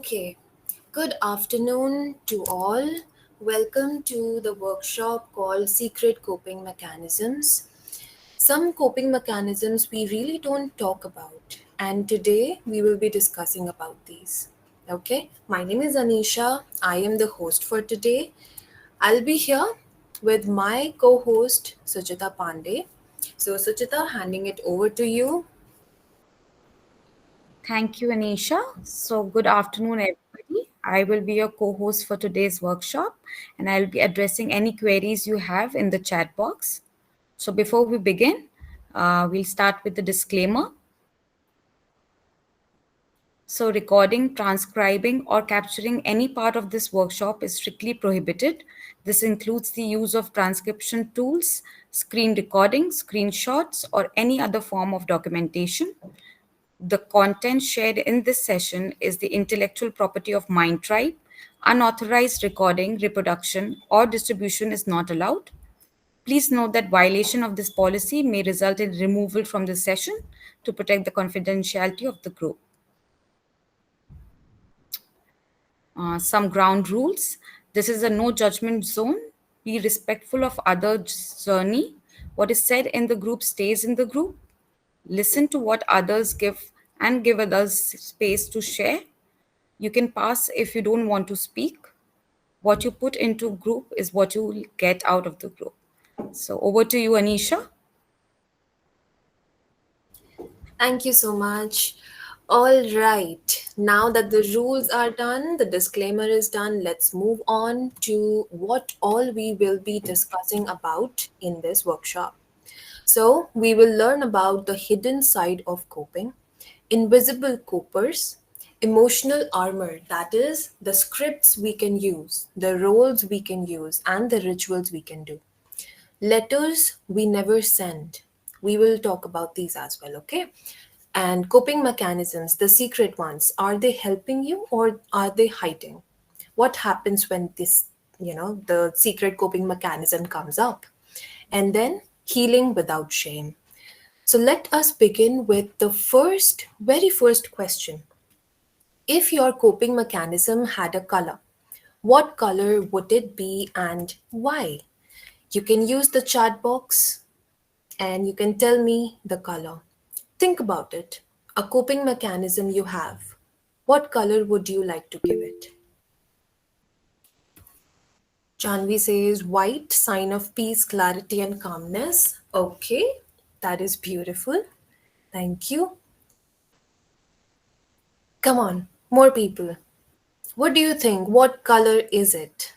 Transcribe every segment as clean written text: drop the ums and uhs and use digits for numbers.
Okay, good afternoon to all. Welcome to the workshop called Secret Coping Mechanisms. Some coping mechanisms we really don't talk about, and today we will be discussing about these. Okay, my name is Anisha. I am the host for today. I'll be here with my co host Suchita Pandey. So, Suchita, handing it over to you. Thank you, Anisha. So, good afternoon, everybody. I will be your co host for today's workshop and I'll be addressing any queries you have in the chat box. So, before we begin, we'll start with the disclaimer. So, recording, transcribing, or capturing any part of this workshop is strictly prohibited. This includes the use of transcription tools, screen recording, screenshots, or any other form of documentation. The content shared in this session is the intellectual property of Mindtribe. Unauthorized recording, reproduction, or distribution is not allowed. Please note that violation of this policy may result in removal from the session to protect the confidentiality of the group. Some ground rules. This is a no judgment zone. Be respectful of others' journey. What is said in the group stays in the group. Listen to what others give and give others space to share. You can pass if you don't want to speak. What you put into group is what you will get out of the group. So over to you, Anisha. Thank you so much. All right, now that the rules are done, the disclaimer is done, let's move on to what all we will be discussing about in this workshop. So, we will learn about the hidden side of coping, invisible copers, emotional armor, that is, the scripts we can use, the roles we can use, and the rituals we can do. Letters we never send. We will talk about these as well, okay? And coping mechanisms, the secret ones, are they helping you or are they hiding? What happens when the secret coping mechanism comes up? And then healing without shame. So let us begin with the very first question. If your coping mechanism had a color, what color would it be and why? You can use the chat box and you can tell me the color. Think about it. A coping mechanism you have. What color would you like to give it? Janvi says white, sign of peace, clarity, and calmness. Okay, that is beautiful. Thank you. Come on, more people. What do you think? What color is it?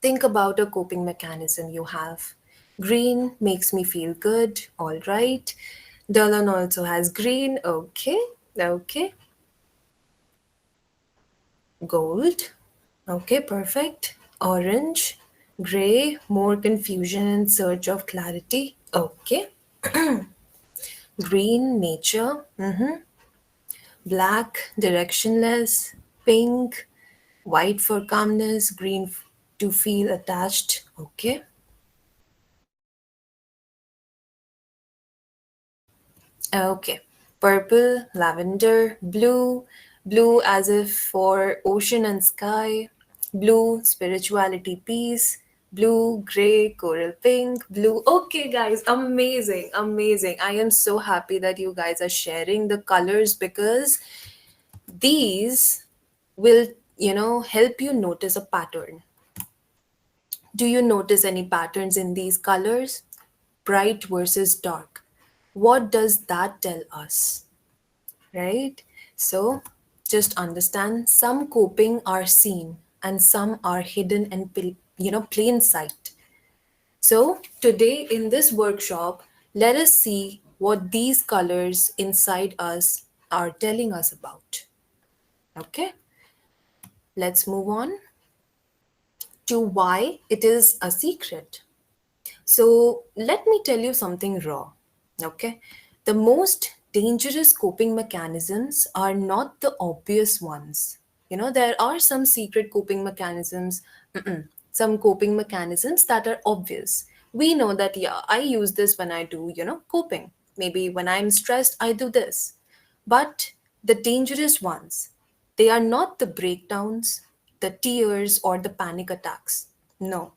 Think about a coping mechanism you have. Green makes me feel good. All right. Dolan also has green. Okay. Okay. Gold. Okay, perfect. Orange. Gray. More confusion in search of clarity. Okay. Green. Nature. Black. Directionless. Pink. White for calmness. Green to feel attached. Okay. Okay. Purple, lavender, blue, blue as if for ocean and sky, blue, spirituality, peace, blue, gray, coral pink, blue. Okay, guys, amazing, amazing. I am so happy that you guys are sharing the colors because these will, help you notice a pattern. Do you notice any patterns in these colors? Bright versus dark. What does that tell us? Right? So just understand some coping are seen and some are hidden and plain sight. So today in this workshop, let us see what these colors inside us are telling us about. Okay, let's move on to why it is a secret. So let me tell you something raw. Okay. The most dangerous coping mechanisms are not the obvious ones. There are some secret coping mechanisms, some coping mechanisms that are obvious. We know that, yeah, I use this when I do, coping. Maybe when I'm stressed, I do this. But the dangerous ones, They are not the breakdowns, the tears, or the panic attacks. No.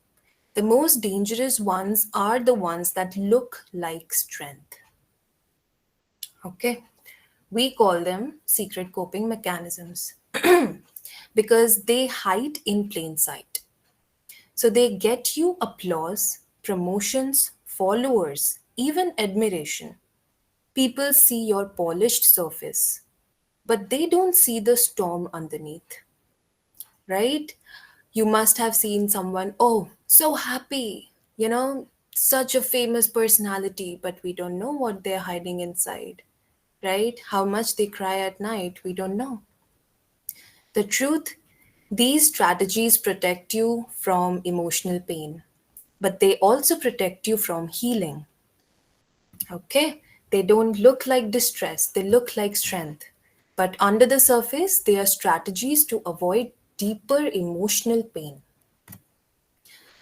The most dangerous ones are the ones that look like strength. Okay? We call them secret coping mechanisms because they hide in plain sight. So they get you applause, promotions, followers, even admiration. People see your polished surface, but they don't see the storm underneath, right? You must have seen someone, oh, so happy, such a famous personality, but we don't know what they're hiding inside, right? How much they cry at night, we don't know. The truth, these strategies protect you from emotional pain, but they also protect you from healing. Okay? They don't look like distress, they look like strength. But under the surface, they are strategies to avoid deeper emotional pain.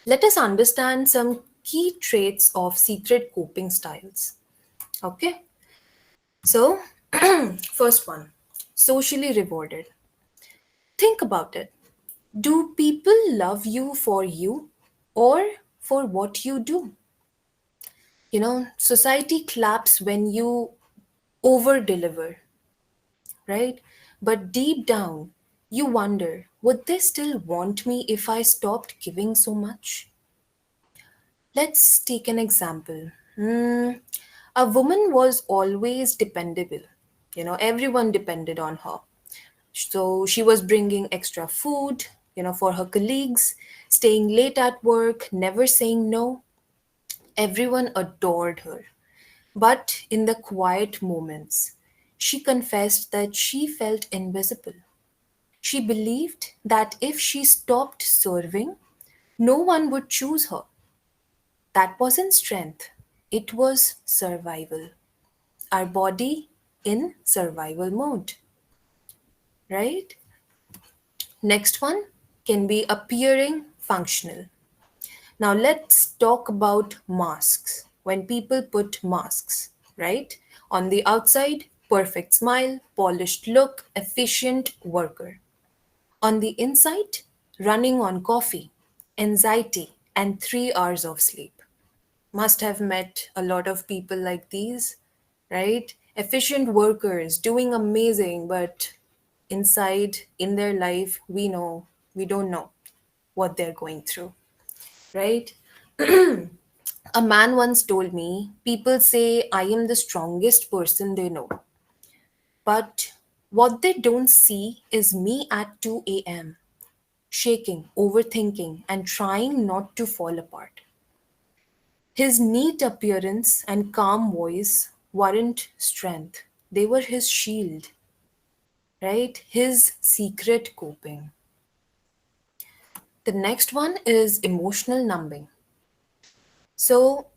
Let us understand some key traits of secret coping styles. Okay? So, first one, socially rewarded. Think about it. Do people love you for you or for what you do? Society claps when you over deliver, right? But deep down, you wonder, would they still want me if I stopped giving so much? Let's take an example. A woman was always dependable. Everyone depended on her. So she was bringing extra food, for her colleagues, staying late at work, never saying no. Everyone adored her. But in the quiet moments, she confessed that she felt invisible. She believed that if she stopped serving, no one would choose her. That wasn't strength, it was survival. Our body in survival mode, right? Next one can be appearing functional. Now let's talk about masks. When people put masks, right? On the outside, perfect smile, polished look, efficient worker. On the inside, running on coffee, anxiety, and 3 hours of sleep. Must have met a lot of people like these, right? Efficient workers doing amazing, but inside, in their life, we don't know what they're going through, right? A man once told me, people say I am the strongest person they know, but what they don't see is me at 2 a.m., shaking, overthinking, and trying not to fall apart. His neat appearance and calm voice weren't strength, they were his shield, right? His secret coping. The next one is emotional numbing. So,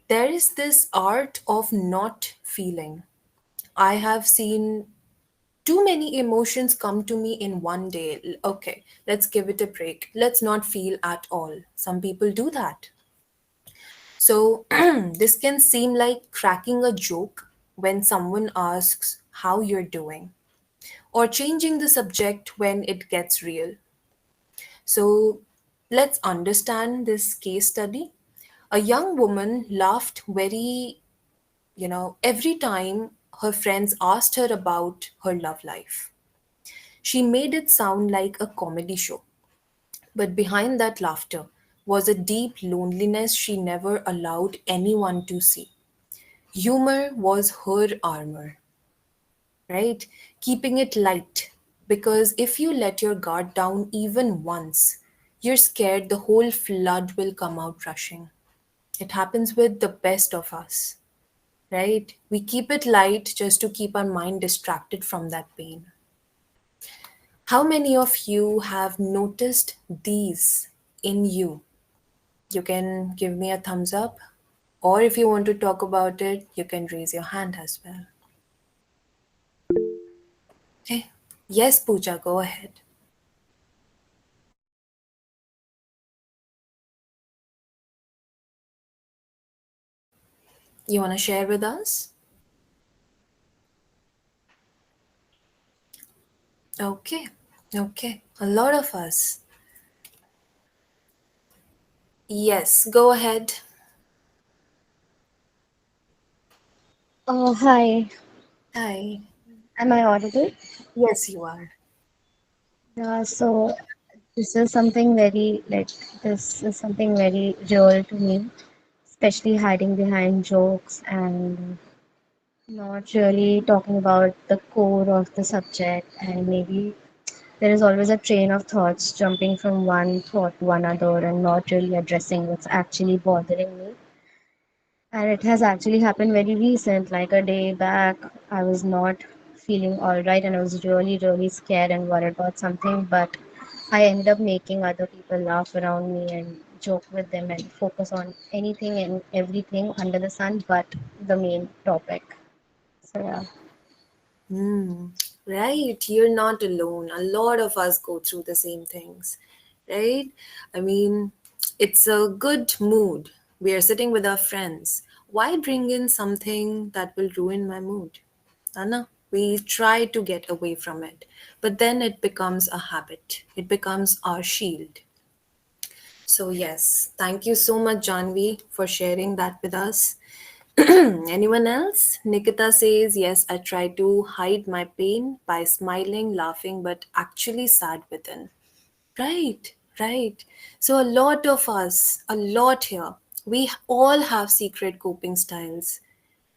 there is this art of not feeling. I have seen too many emotions come to me in one day. Okay, let's give it a break. Let's not feel at all. Some people do that. So, this can seem like cracking a joke when someone asks how you're doing, or changing the subject when it gets real. So, let's understand this case study. A young woman laughed every time her friends asked her about her love life. She made it sound like a comedy show. But behind that laughter was a deep loneliness she never allowed anyone to see. Humor was her armor, right? Keeping it light. Because if you let your guard down even once, you're scared the whole flood will come out rushing. It happens with the best of us, right? We keep it light just to keep our mind distracted from that pain. How many of you have noticed these in you? You can give me a thumbs up, or if you want to talk about it, you can raise your hand as well. Okay. Yes, Pooja, go ahead. You want to share with us? Okay, okay. A lot of us. Yes, go ahead. Oh, hi. Hi. Am I audible? Yes, you are. Yeah, so this is something very, this is something very real to me, especially hiding behind jokes and not really talking about the core of the subject. And maybe there is always a train of thoughts jumping from one thought to another and not really addressing what's actually bothering me. And it has actually happened very recent, like a day back. I was not feeling all right and I was really, really scared and worried about something. But I ended up making other people laugh around me and joke with them and focus on anything and everything under the sun but the main topic. So, yeah. Hmm. Right, you're not alone. A lot of us go through the same things, right? I mean, it's a good mood. We are sitting with our friends. Why bring in something that will ruin my mood? Anna, we try to get away from it, but then it becomes a habit. It becomes our shield. So, yes, thank you so much, Janvi, for sharing that with us. Anyone else? Nikita says, yes, I try to hide my pain by smiling, laughing, but actually sad within. Right, right. So, a lot of us, a lot here, we all have secret coping styles,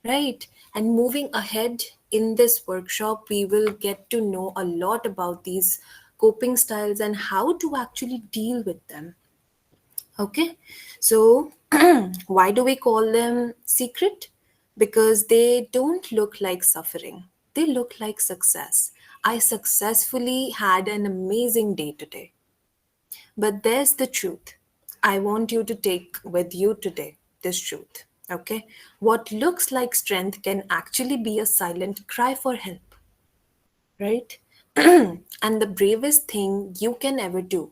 right? And moving ahead in this workshop, we will get to know a lot about these coping styles and how to actually deal with them. Okay, so why do we call them secret? Because they don't look like suffering, they look like success. I successfully had an amazing day today. But there's the truth. I want you to take with you today this truth. Okay, what looks like strength can actually be a silent cry for help, right? And the bravest thing you can ever do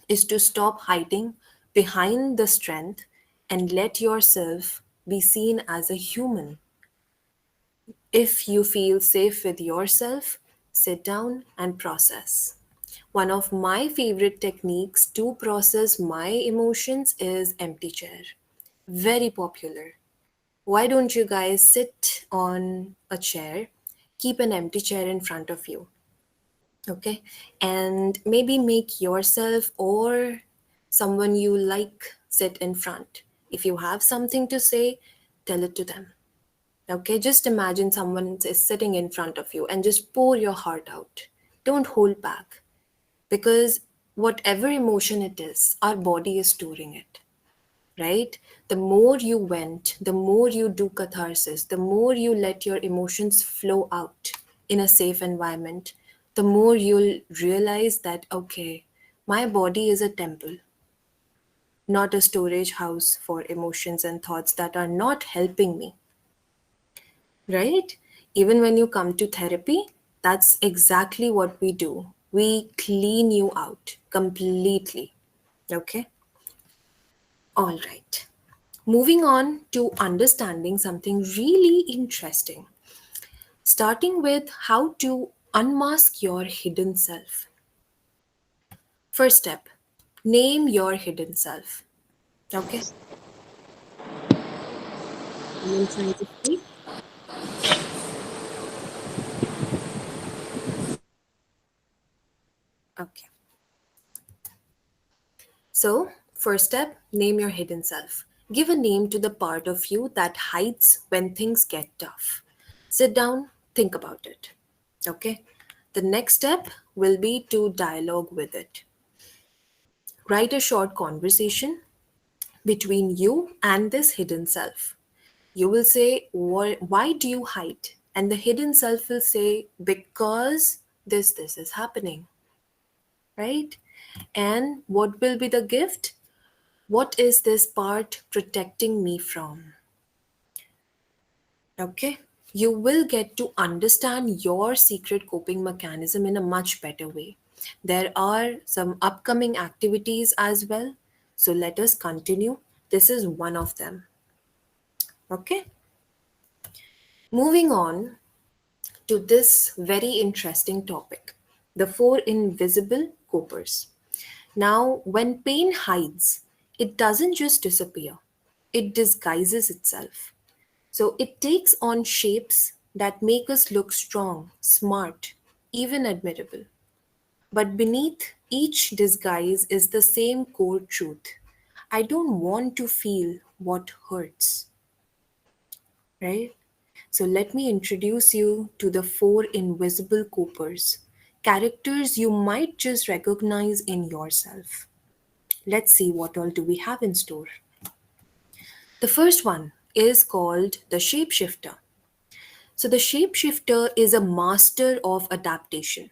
is to stop hiding behind the strength and let yourself be seen as a human. If you feel safe with yourself, sit down and process. One of my favorite techniques to process my emotions is empty chair. Very popular. Why don't you guys sit on a chair, keep an empty chair in front of you, okay, and maybe make yourself or someone you like sit in front. If you have something to say, tell it to them. Okay, just imagine someone is sitting in front of you and just pour your heart out. Don't hold back, because whatever emotion it is, our body is storing it, right? The more you vent, the more you do catharsis, the more you let your emotions flow out in a safe environment, the more you'll realize that, okay, my body is a temple, not a storage house for emotions and thoughts that are not helping me, right? Even when you come to therapy, that's exactly what we do. We clean you out completely, okay? All right. Moving on to understanding something really interesting, starting with how to unmask your hidden self. First step, name your hidden self. Okay, someone trying to speak? Okay, so first step, name your hidden self. Give a name to the part of you that hides when things get tough. Sit down, think about it. Okay, the next step will be to dialogue with it. Write a short conversation between you and this hidden self. You will say, why do you hide? And the hidden self will say, because this is happening, right? And what will be the gift? What is this part protecting me from? Okay? You will get to understand your secret coping mechanism in a much better way. There are some upcoming activities as well. So let us continue. This is one of them. Okay? Moving on to this very interesting topic. the four invisible copers. Now, when pain hides, it doesn't just disappear, it disguises itself. So it takes on shapes that make us look strong, smart, even admirable. But beneath each disguise is the same core truth. I don't want to feel what hurts, right? So let me introduce you to the four invisible Coopers, characters you might just recognize in yourself. Let's see what all do we have in store. The first one is called the shapeshifter. So the shapeshifter is a master of adaptation.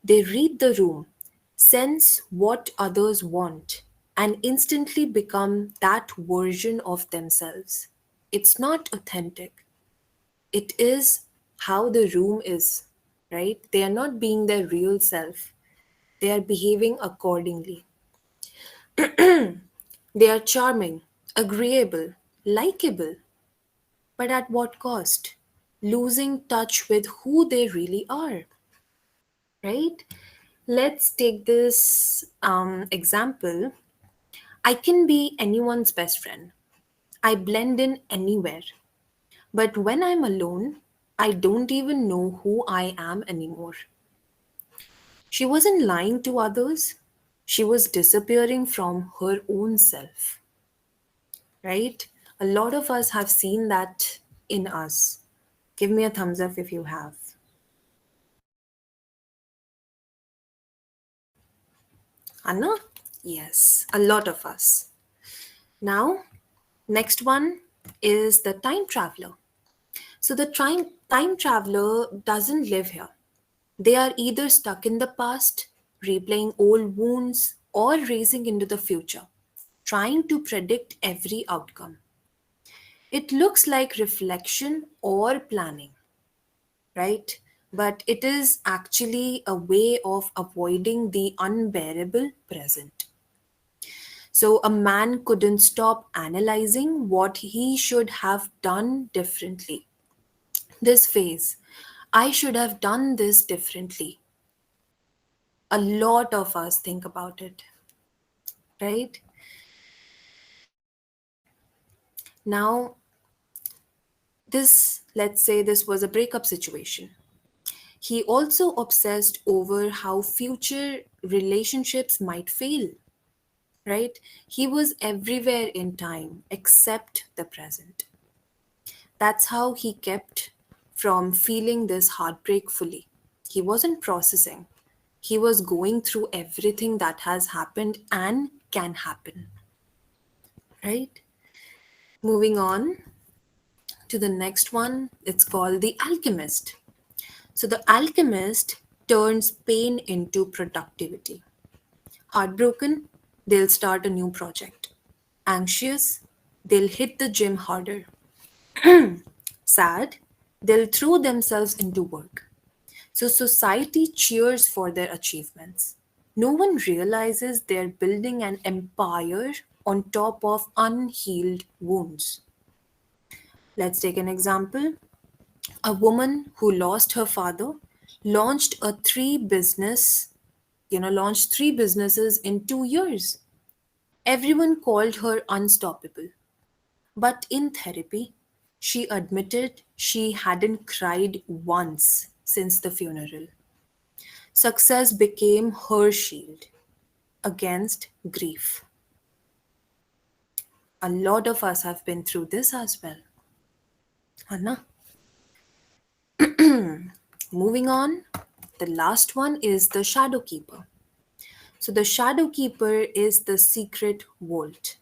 They read the room, sense what others want, and instantly become that version of themselves. It's not authentic. It is how the room is, right? They are not being their real self, they are behaving accordingly. They are charming, agreeable, likable, but at what cost? Losing touch with who they really are, right? Let's take this example. I can be anyone's best friend. I blend in anywhere. But when I'm alone, I don't even know who I am anymore. She wasn't lying to others, she was disappearing from her own self, right? A lot of us have seen that in us. Give me a thumbs up if you have. Anna? Yes, a lot of us. Now, next one is the time traveler. So, the time traveler doesn't live here. They are either stuck in the past, replaying old wounds, or racing into the future, trying to predict every outcome. It looks like reflection or planning, right? But it is actually a way of avoiding the unbearable present. So a man couldn't stop analyzing what he should have done differently. This phase, I should have done this differently. A lot of us think about it, right? Now, let's say this was a breakup situation. He also obsessed over how future relationships might fail, right? He was everywhere in time except the present. That's how he kept from feeling this heartbreak fully. He wasn't processing, he was going through everything that has happened and can happen, right? Moving on to the next one, it's called The Alchemist. So, the alchemist turns pain into productivity. Heartbroken, they'll start a new project. Anxious, they'll hit the gym harder. Sad, they'll throw themselves into work. So society cheers for their achievements. No one realizes they're building an empire on top of unhealed wounds. Let's take an example. A woman who lost her father launched a three business, launched three businesses in 2 years. Everyone called her unstoppable. But in therapy, she admitted she hadn't cried once since the funeral. Success became her shield against grief. A lot of us have been through this as well. Anna. Moving on, the last one is the shadow keeper. So, the shadow keeper is the secret vault.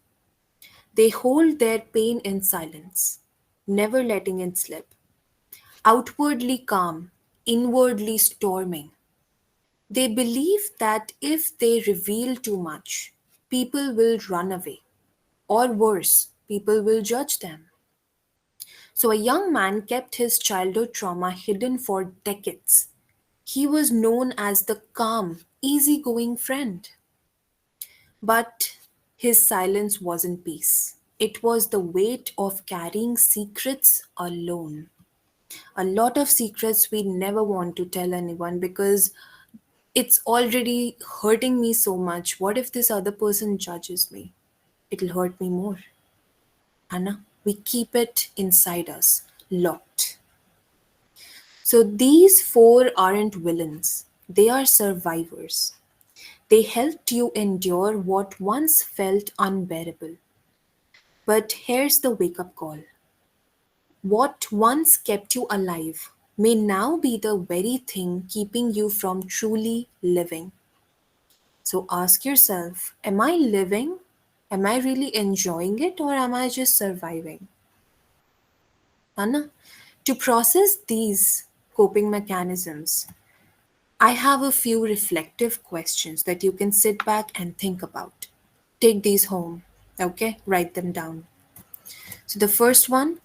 They hold their pain in silence, never letting it slip. Outwardly calm, inwardly storming. They believe that if they reveal too much, people will run away, or worse, people will judge them. So, a young man kept his childhood trauma hidden for decades. He was known as the calm, easygoing friend. But his silence wasn't peace. It was the weight of carrying secrets alone. A lot of secrets we never want to tell anyone because It's already hurting me so much. What if this other person judges me? It'll hurt me more. Anna, we keep it inside us, locked. So these four aren't villains, they are survivors. They helped you endure what once felt unbearable. But here's the wake up call: what once kept you alive may now be the very thing keeping you from truly living. So ask yourself, am I living? Am I really enjoying it, or am I just surviving? Anna, to process these coping mechanisms, I have a few reflective questions that you can sit back and think about. Take these home, okay? Write them down. So, the first one: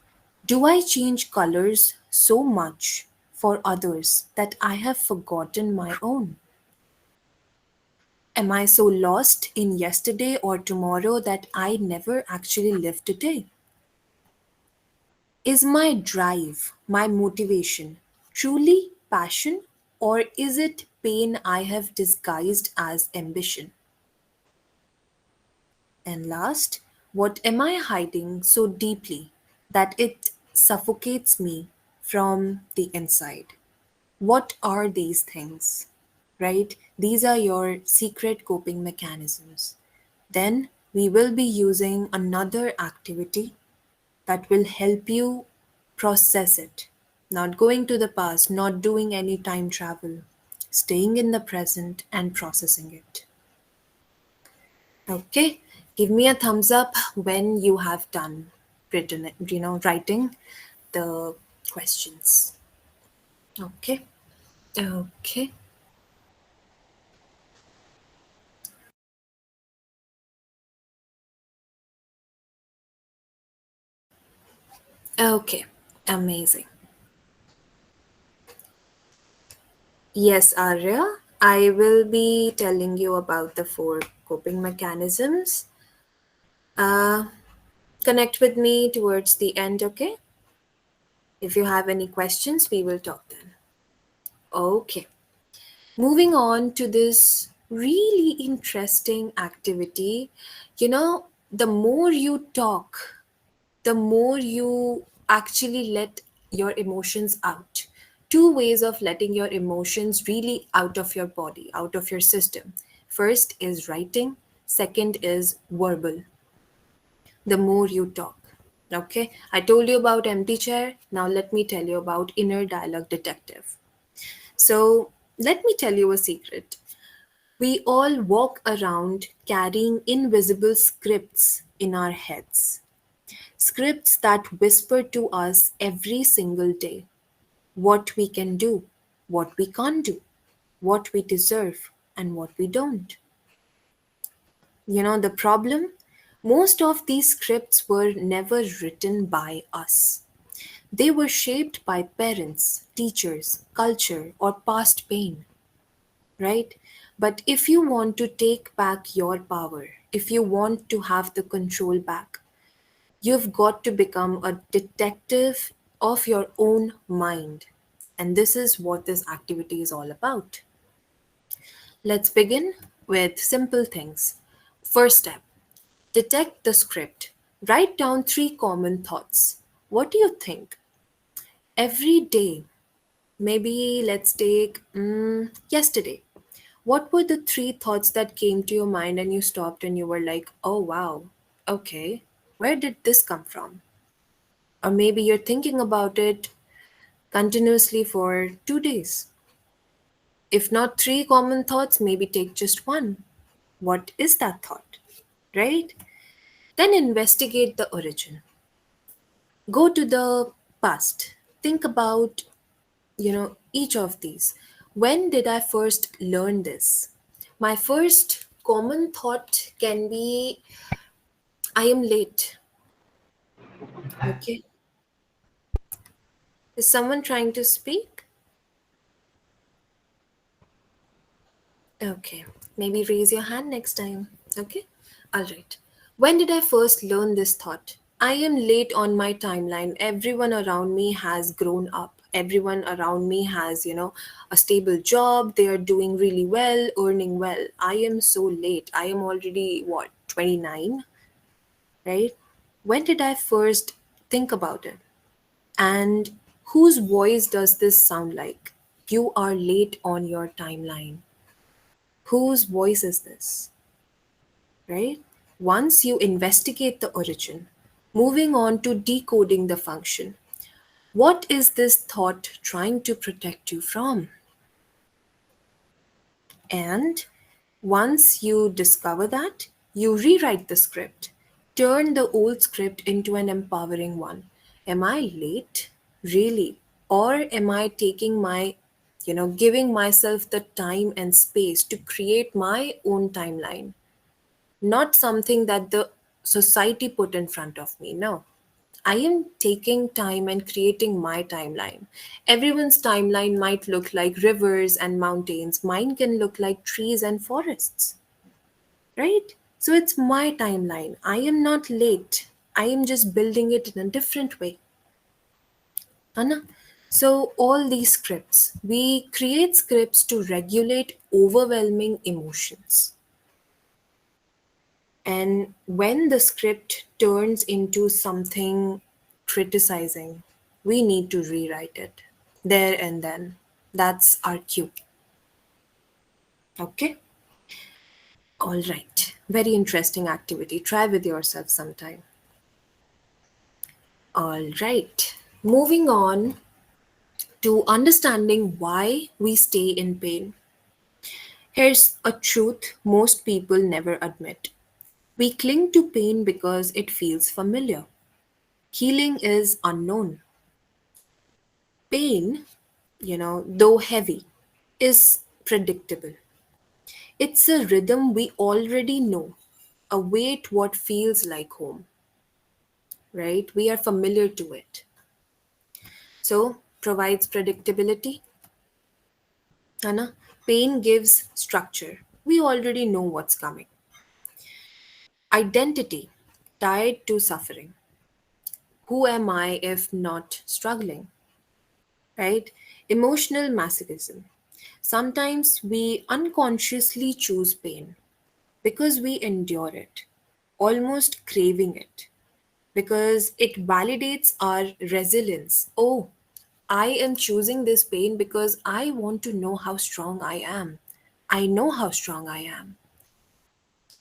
do I change colors so much for others that I have forgotten my own? Am I so lost in yesterday or tomorrow that I never actually live today? Is my drive, my motivation, truly passion, or is it pain I have disguised as ambition? And last, what am I hiding so deeply that it suffocates me from the inside? What are these things? Right? These are your secret coping mechanisms. Then we will be using another activity that will help you process it. Not going to the past, not doing any time travel, staying in the present and processing it. Okay, give me a thumbs up when you have done written it, writing the questions. Okay, okay, okay, amazing. Yes, Arya, I will be telling you about the four coping mechanisms. Uh, Connect with me towards the end, okay? If you have any questions, we will talk then. Okay. Moving on to this really interesting activity. The more you talk, the more you actually let your emotions out. Two ways of letting your emotions really out of your body, out of your system. First is writing, second is verbal. The more you talk. Okay, I told you about empty chair. Now let me tell you about inner dialogue detective. So let me tell you a secret. We all walk around carrying invisible scripts in our heads, scripts that whisper to us every single day what we can do, what we can't do, what we deserve, and what we don't. The problem? Most of these scripts were never written by us. They were shaped by parents, teachers, culture, or past pain, right? But if you want to take back your power, if you want to have the control back, you've got to become a detective of your own mind. And this is what this activity is all about. Let's begin with simple things. First step: detect the script. Write down three common thoughts. What do you think? Every day, maybe let's take yesterday. What were the three thoughts that came to your mind and you stopped and you were like, oh wow, okay, where did this come from? Or maybe you're thinking about it continuously for 2 days. If not three common thoughts, maybe take just one. What is that thought? Right? Then investigate the origin. Go to the past. Think about, each of these. When did I first learn this? My first common thought can be, I am late. Okay. Is someone trying to speak? Okay. Maybe raise your hand next time. Okay. All right. When did I first learn this thought? I am late on my timeline. Everyone around me has grown up. everyone around me has, a stable job, they are doing really well, earning well. I am so late. I am already, what, 29, right? When did I first think about it? And whose voice does this sound like? You are late on your timeline. Whose voice is this, right? Once you investigate the origin, moving on to decoding the function, what is this thought trying to protect you from? And once you discover that, you rewrite the script. Turn the old script into an empowering one. Am I late? Really? Or am I taking giving myself the time and space to create my own timeline? Not something that the society put in front of me. No. I am taking time and creating my timeline. Everyone's timeline might look like rivers and mountains. Mine can look like trees and forests, right? So it's my timeline. I am not late. I am just building it in a different way. Anna? So, all these scripts, we create scripts to regulate overwhelming emotions. And when the script turns into something criticizing, we need to rewrite it there and then. That's our cue. Okay? All right. Very interesting activity. Try with yourself sometime. All right. Moving on to understanding why we stay in pain. Here's a truth most people never admit. We cling to pain because it feels familiar. Healing is unknown. Pain, though heavy, is predictable. It's a rhythm we already know, a weight what feels like home, right? We are familiar to it. So, provides predictability. Hana? Pain gives structure. We already know what's coming. Identity, tied to suffering. Who am I if not struggling, right? Emotional masochism. Sometimes we unconsciously choose pain because we endure it, almost craving it, because it validates our resilience. Oh, I am choosing this pain because I want to know how strong I am. I know how strong I am,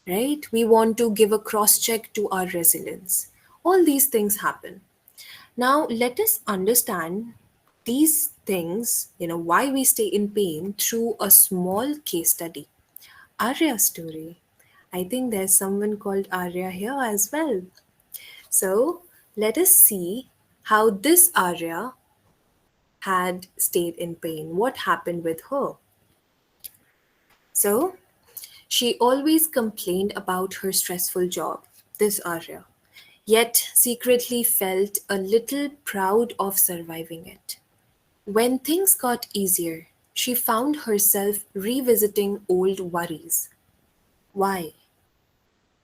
right? We want to give a cross check to our resilience. All these things happen. Now, let us understand these things, why we stay in pain through a small case study. Arya story. I think there's someone called Arya here as well. So let us see how this Arya had stayed in pain. What happened with her? So she always complained about her stressful job, this Arya, yet secretly felt a little proud of surviving it. When things got easier, she found herself revisiting old worries. Why?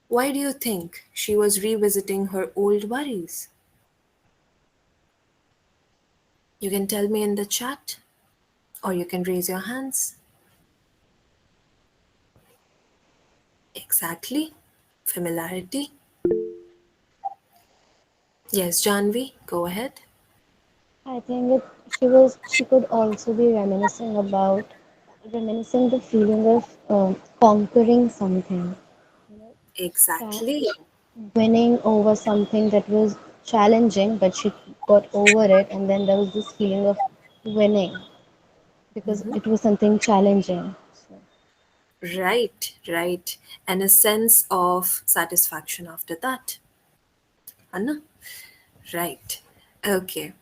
Why do you think she was revisiting her old worries? You can tell me in the chat or you can raise your hands. Exactly. Familiarity. Yes, Janvi, go ahead. I think she could also be reminiscing the feeling of conquering something, sta- Exactly. winning over something that was challenging, but she got over it, and then there was this feeling of winning because it was something challenging. So, Right, right. And a sense of satisfaction after that. Anna? Right. Okay.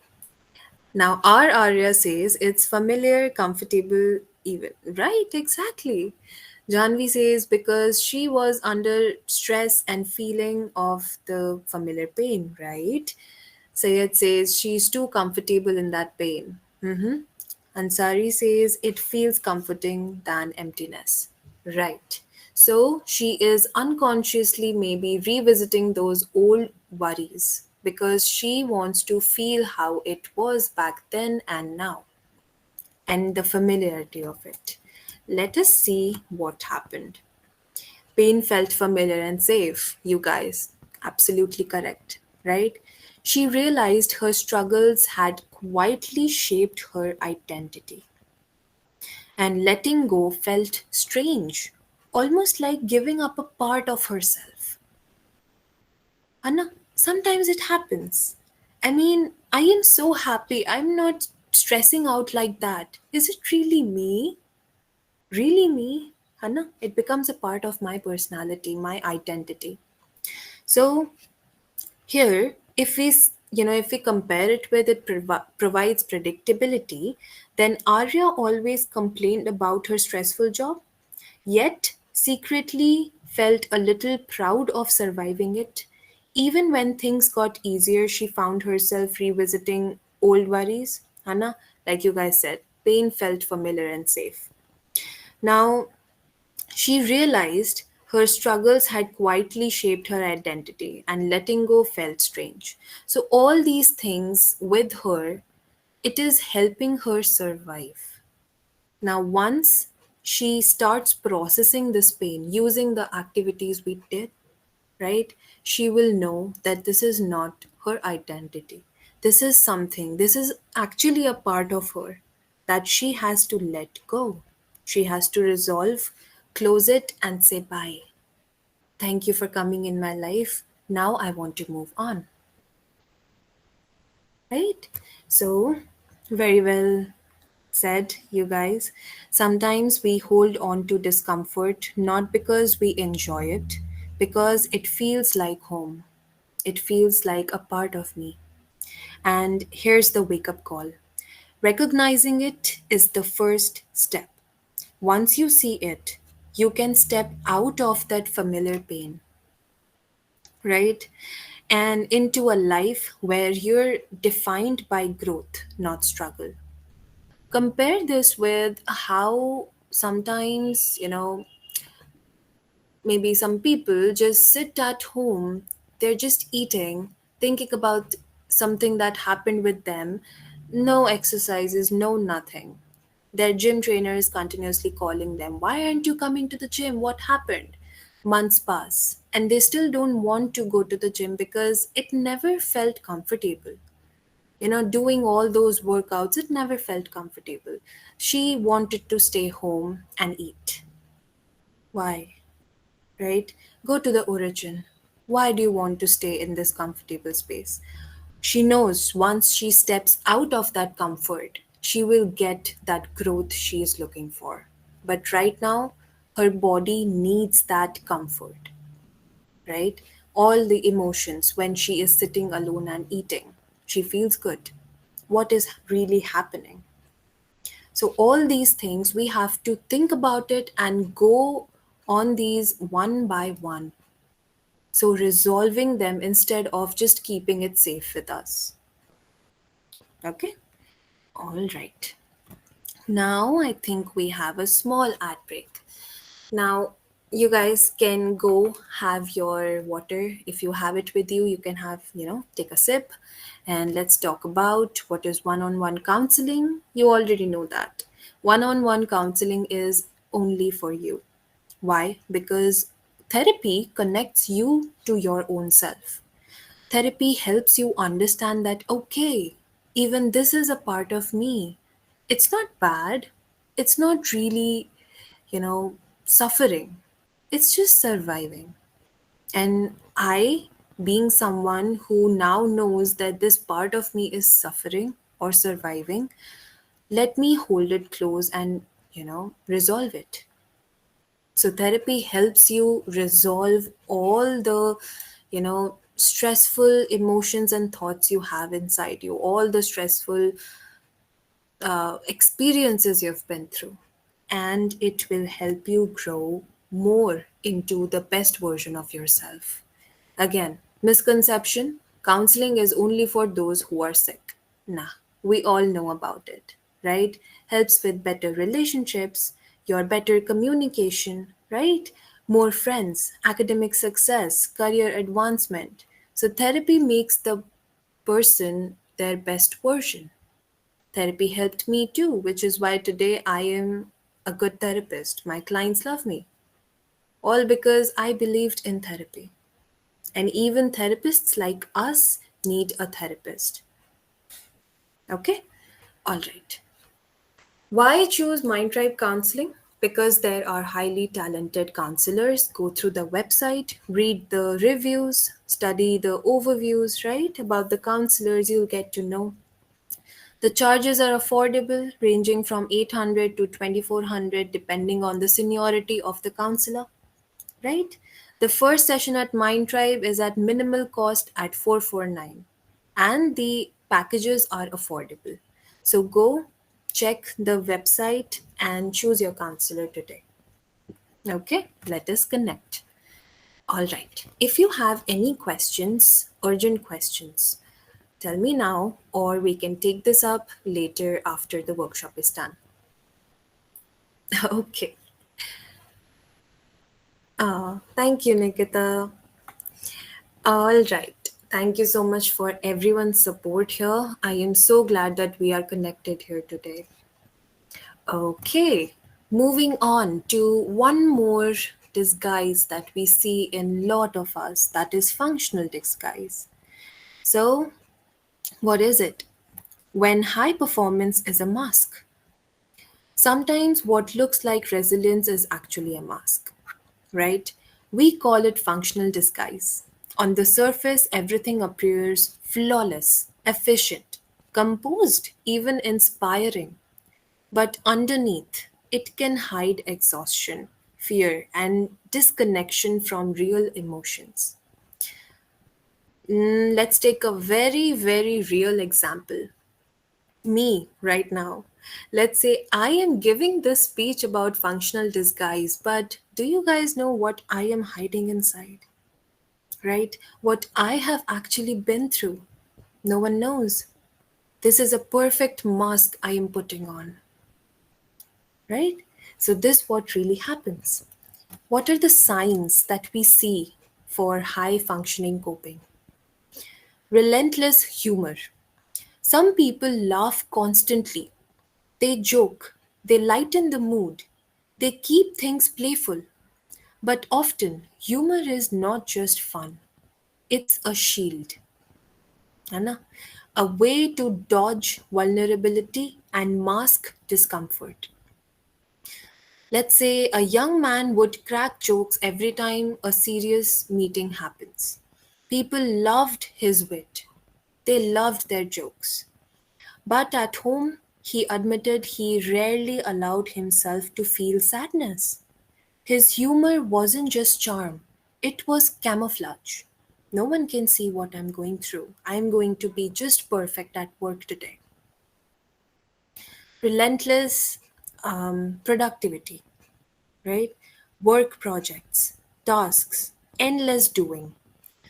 Now, our Arya says it's familiar, comfortable, even. Right, exactly. Janvi says because she was under stress and feeling of the familiar pain, right? Sayed says she's too comfortable in that pain. Ansari says it feels comforting than emptiness. Right. So she is unconsciously maybe revisiting those old worries. because she wants to feel how it was back then and now, and the familiarity of it. Let us see what happened. Pain felt familiar and safe, you guys. Absolutely correct, right? She realized her struggles had quietly shaped her identity, and letting go felt strange, almost like giving up a part of herself. Anna, sometimes it happens. I mean, I am so happy. I'm not stressing out like that. Is it really me? Really me? Anna, it becomes a part of my personality, my identity. So here, if we compare it with provides predictability, then Arya always complained about her stressful job, yet secretly felt a little proud of surviving it. Even when things got easier, she found herself revisiting old worries. Hannah, like you guys said, pain felt familiar and safe. Now, she realized her struggles had quietly shaped her identity, and letting go felt strange. So, all these things with her, it is helping her survive. Now, once she starts processing this pain using the activities we did, right, she will know that this is not her identity. This is actually a part of her that she has to let go. She has to resolve, close it, and say bye. Thank you for coming in my life. Now I want to move on, right? So, very well said, you guys. Sometimes we hold on to discomfort not because we enjoy it, because it feels like home. It feels like a part of me. And here's the wake up call: recognizing it is the first step. Once you see it, you can step out of that familiar pain, right? And into a life where you're defined by growth, not struggle. Compare this with how sometimes, maybe some people just sit at home, they're just eating, thinking about something that happened with them, no exercises, no nothing. Their gym trainer is continuously calling them, why aren't you coming to the gym? What happened? Months pass, and they still don't want to go to the gym because it never felt comfortable. Doing all those workouts, it never felt comfortable. She wanted to stay home and eat. Why? Right? Go to the origin. Why do you want to stay in this comfortable space? She knows once she steps out of that comfort, she will get that growth she is looking for. But right now, her body needs that comfort, right? All the emotions when she is sitting alone and eating, she feels good. What is really happening? So, all these things we have to think about it and go on these one by one. So, resolving them instead of just keeping it safe with us. Okay? All right. Now, I think we have a small ad break. Now, you guys can go have your water. If you have it with you, you can take a sip. And let's talk about what is one on one counseling. You already know that. One on one counseling is only for you. Why? Because therapy connects you to your own self. Therapy helps you understand that, okay, even this is a part of me. It's not bad. It's not really, suffering. It's just surviving. And I, being someone who now knows that this part of me is suffering or surviving, let me hold it close and, resolve it. So therapy helps you resolve all the, stressful emotions and thoughts you have inside you, all the stressful experiences you've been through. And it will help you grow more into the best version of yourself. Again, misconception: counseling is only for those who are sick. Nah, we all know about it, right? Helps with better relationships, your better communication, right? More friends, academic success, career advancement. So, therapy makes the person their best version. Therapy helped me too, which is why today I am a good therapist. My clients love me, all because I believed in therapy. And even therapists like us need a therapist. Okay? All right. Why choose Mind Tribe Counseling? Because there are highly talented counselors. Go through the website, read the reviews, study the overviews, right? About the counselors, you'll get to know. The charges are affordable, ranging from 800 to 2400 depending on the seniority of the counselor, right? The first session at Mind Tribe is at minimal cost at 449 and the packages are affordable. So go check the website and choose your counselor today. Okay, let us connect. All right. If you have any questions, urgent questions, tell me now, or we can take this up later after the workshop is done. Okay. Thank you, Nikita. All right. Thank you so much for everyone's support here. I am so glad that we are connected here today. Okay. Moving on to one more disguise that we see in lot of us, that is functional disguise. So, what is it? When high performance is a mask. Sometimes what looks like resilience is actually a mask, right? We call it functional disguise. On the surface, everything appears flawless, efficient, composed, even inspiring. But underneath, it can hide exhaustion, fear, and disconnection from real emotions. Let's take a very, very real example. Me right now. Let's say I am giving this speech about functional disguise, but do you guys know what I am hiding inside? Right? What I have actually been through? No one knows. This is a perfect mask I am putting on, right? So, this what really happens. What are the signs that we see for high functioning coping? Relentless humor. Some people laugh constantly. They joke, they lighten the mood, they keep things playful. But often, humor is not just fun, it's a shield, है ना? A way to dodge vulnerability and mask discomfort. Let's say a young man would crack jokes every time a serious meeting happens. People loved his wit, they loved their jokes. But at home, he admitted he rarely allowed himself to feel sadness. His humor wasn't just charm, it was camouflage. No one can see what I'm going through. I'm going to be just perfect at work today. Relentless productivity, right? Work projects, tasks, endless doing.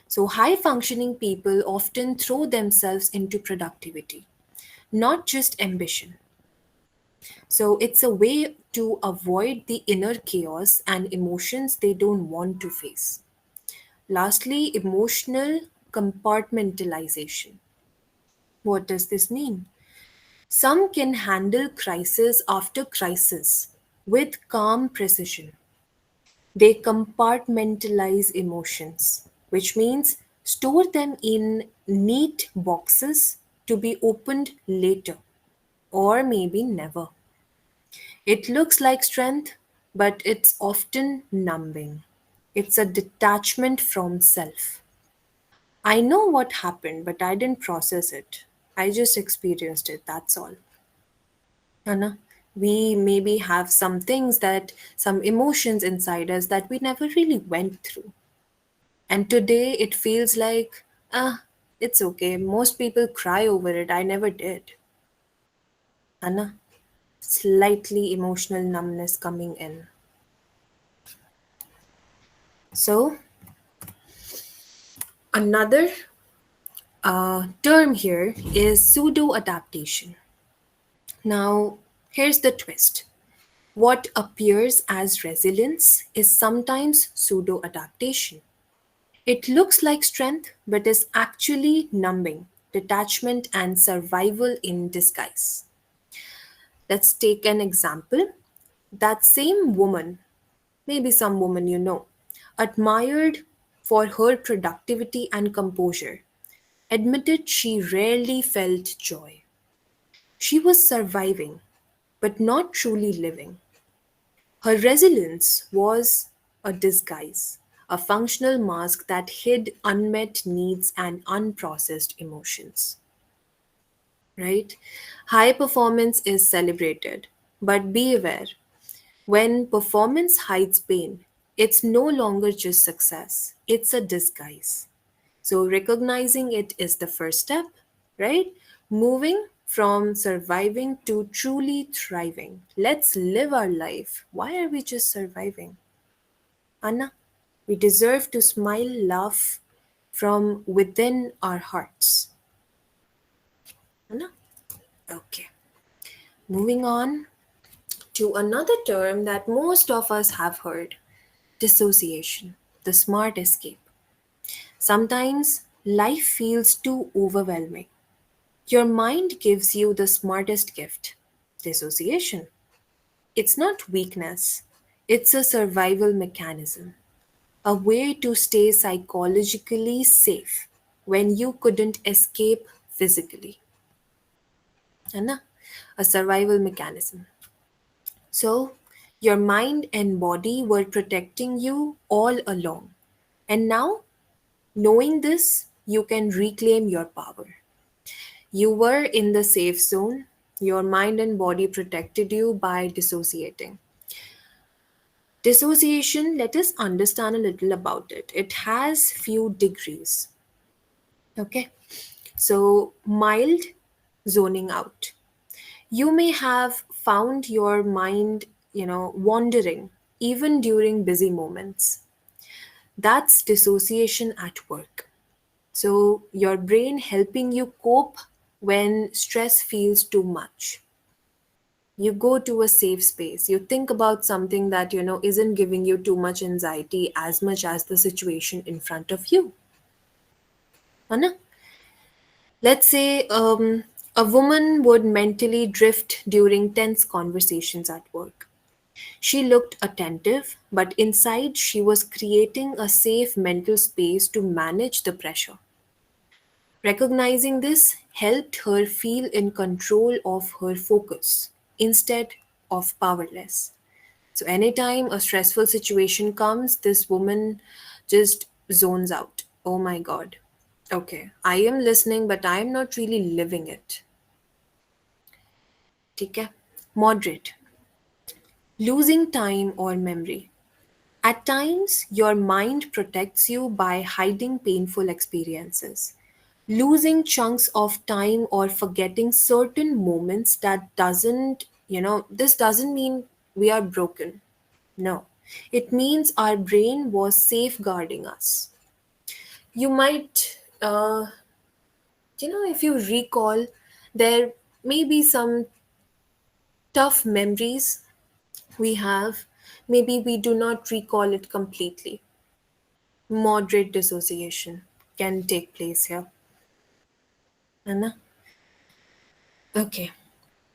So, high functioning people often throw themselves into productivity, not just ambition. So it's a way to avoid the inner chaos and emotions they don't want to face. Lastly, emotional compartmentalization. What does this mean? Some can handle crisis after crisis with calm precision. They compartmentalize emotions, which means store them in neat boxes to be opened later or maybe never. It looks like strength, but it's often numbing. It's a detachment from self. I know what happened, but I didn't process it. I just experienced it, that's all. Anna, we maybe have some things that, some emotions inside us that we never really went through. And today it feels like, it's okay. Most people cry over it. I never did. Anna, slightly emotional numbness coming in. So, another term here is pseudo adaptation. Now, here's the twist. What appears as resilience is sometimes pseudo adaptation. It looks like strength, but is actually numbing. detachment, and survival in disguise. Let's take an example. That same woman, maybe some woman you know, admired for her productivity and composure, admitted she rarely felt joy. She was surviving, but not truly living. Her resilience was a disguise, a functional mask that hid unmet needs and unprocessed emotions. Right? High performance is celebrated, but be aware when performance hides pain, it's no longer just success, it's a disguise. So, recognizing it is the first step, right? Moving from surviving to truly thriving. Let's live our life. Why are we just surviving? Anna, we deserve to smile, laugh from within our hearts. Anna? Okay. Moving on to another term that most of us have heard, dissociation, the smart escape. Sometimes life feels too overwhelming. Your mind gives you the smartest gift, dissociation. It's not weakness, it's a survival mechanism, a way to stay psychologically safe when you couldn't escape physically. है ना? A survival mechanism. So, your mind and body were protecting you all along. And now, knowing this, you can reclaim your power. You were in the safe zone. Your mind and body protected you by dissociating. Dissociation, let us understand a little about it. It has few degrees. Okay. So, mild zoning out. You may have found your mind, wandering even during busy moments. That's dissociation at work. So, your brain helping you cope when stress feels too much. You go to a safe space. You think about something that, isn't giving you too much anxiety as much as the situation in front of you. है ना? Let's say a woman would mentally drift during tense conversations at work. She looked attentive, but inside she was creating a safe mental space to manage the pressure. Recognizing this helped her feel in control of her focus instead of powerless. So, anytime a stressful situation comes, this woman just zones out. Oh my God. Okay, I am listening, but I am not really living it. ठीक है? Moderate. Losing time or memory. At times, your mind protects you by hiding painful experiences. Losing chunks of time or forgetting certain moments that doesn't, this doesn't mean we are broken. No, it means our brain was safeguarding us. You might, if you recall, there may be some tough memories we have. Maybe we do not recall it completely. Moderate dissociation can take place here. Anna? Okay.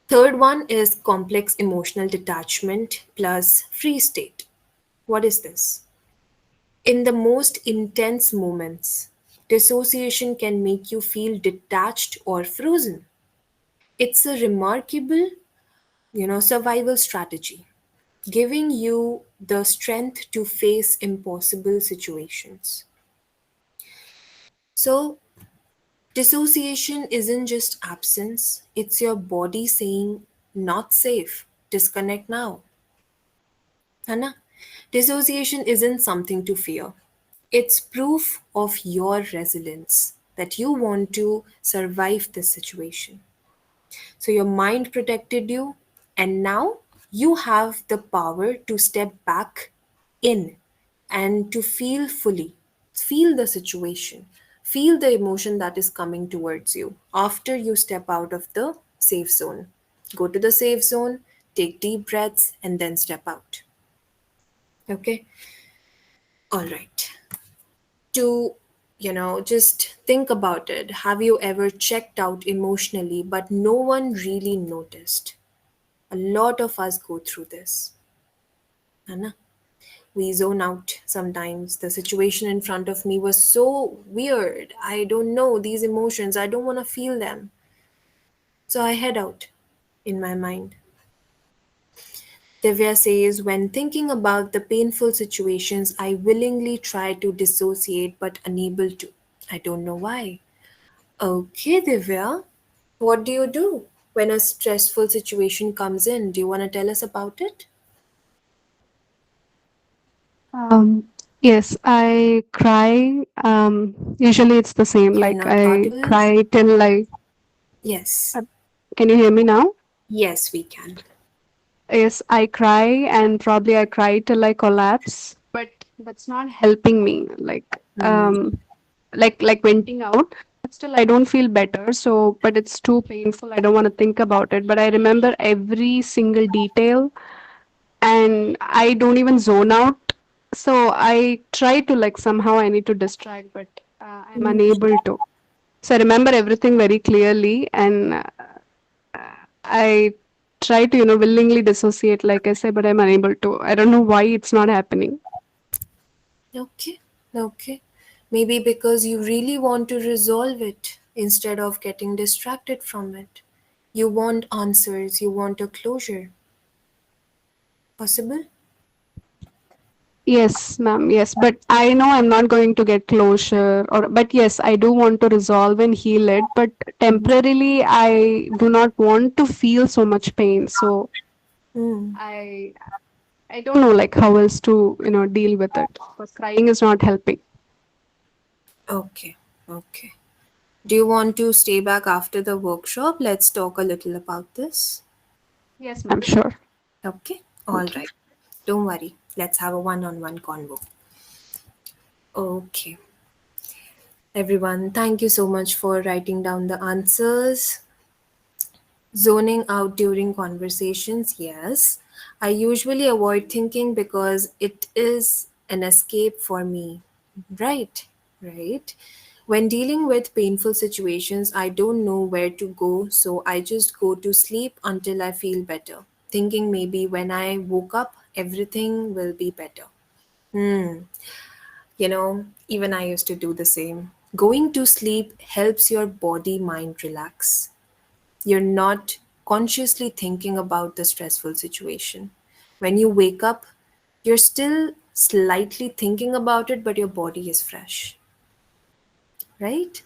Third one is complex emotional detachment plus free state. What is this? In the most intense moments, dissociation can make you feel detached or frozen. It's a remarkable, survival strategy, giving you the strength to face impossible situations. So, dissociation isn't just absence, it's your body saying, not safe, disconnect now. Hana? Dissociation isn't something to fear. It's proof of your resilience that you want to survive this situation. So your mind protected you, and now you have the power to step back in and to feel fully, feel the situation, feel the emotion that is coming towards you after you step out of the safe zone. Go to the safe zone, take deep breaths, and then step out. Okay, all right. To Just think about it. Have you ever checked out emotionally, but no one really noticed? A lot of us go through this. Anna. We zone out sometimes. The situation in front of me was so weird. I don't know these emotions. I don't want to feel them. So I head out in my mind. Divya says, when thinking about the painful situations, I willingly try to dissociate but unable to. I don't know why. Okay, Divya, what do you do when a stressful situation comes in? Do you want to tell us about it? Um, yes, I cry. Usually it's the same. You're Like not I audible? cry till like. Yes. Uh, can you hear me now? Yes, we can. Yes, I cry and probably I cry till I collapse. But that's not helping me. Like venting out. But still, I don't feel better. So, but it's too painful. I don't want to think about it. But I remember every single detail and I don't even zone out. So I try to like somehow I need to distract, but I'm unable to. So I remember everything very clearly, and I try to willingly dissociate, like I say, but I'm unable to. I don't know why it's not happening. Okay, okay. Maybe because you really want to resolve it instead of getting distracted from it. You want answers, you want a closure. Possible? Yes, ma'am. Yes, but I know I'm not going to get closure, or but yes, I do want to resolve and heal it. But temporarily, I do not want to feel so much pain. So Hmm. I I don't know like how else to deal with it because crying is not helping. Okay, okay. Do you want to stay back after the workshop? Let's talk a little about this. Yes, ma'am. Sure. Okay, all Thank you. right. Don't worry. Let's have a one on one convo. Okay, everyone, thank you so much for writing down the answers. Zoning out during conversations, yes. I usually avoid thinking because it is an escape for me. Right, right. When dealing with painful situations, I don't know where to go, so I just go to sleep until I feel better, thinking maybe when I woke up, everything will be better. Hmm. Even I used to do the same. Going to sleep helps your body mind relax. You're not consciously thinking about the stressful situation. When you wake up, you're still slightly thinking about it, but your body is fresh, right?